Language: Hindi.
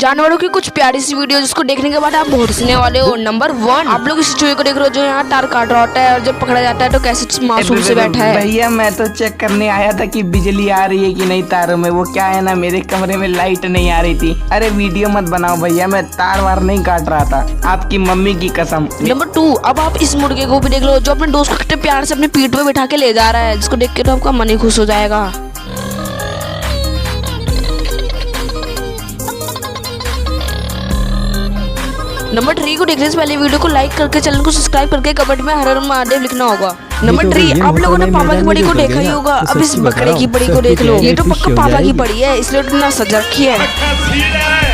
जानवरों की कुछ प्यारी सी वीडियो जिसको देखने के बाद आप बहुत हंसने वाले हो। नंबर 1, आप लोग इस चूहे को देख रहे हो जो यहाँ तार काट रहा होता है और जब पकड़ा जाता है तो कैसे मासूम से बैठा है। भैया मैं तो चेक करने आया था कि बिजली आ रही है कि नहीं तारों में। वो क्या है ना, मेरे कमरे में लाइट नहीं आ रही थी। अरे वीडियो मत बनाओ भैया, मैं तार वार नहीं काट रहा था, आपकी मम्मी की कसम। नंबर 2, अब आप इस मुर्गे को भी देख लो जो अपने दोस्त को कितने प्यार से अपने पीठ पे बिठा के ले जा रहा है, जिसको देख के तो आपका मन ही खुश हो जाएगा। नंबर 3 को देखने से पहले वीडियो को लाइक करके चैनल को सब्सक्राइब करके कमेंट में हर हर महादेव लिखना होगा। नंबर 3, आप लोगों ने पापा की बड़ी को देखा ही होगा, अब इस बकरे की बड़ी को देख लो। ये तो पक्का पापा की बड़ी है, इसलिए इतना सजा रखी है।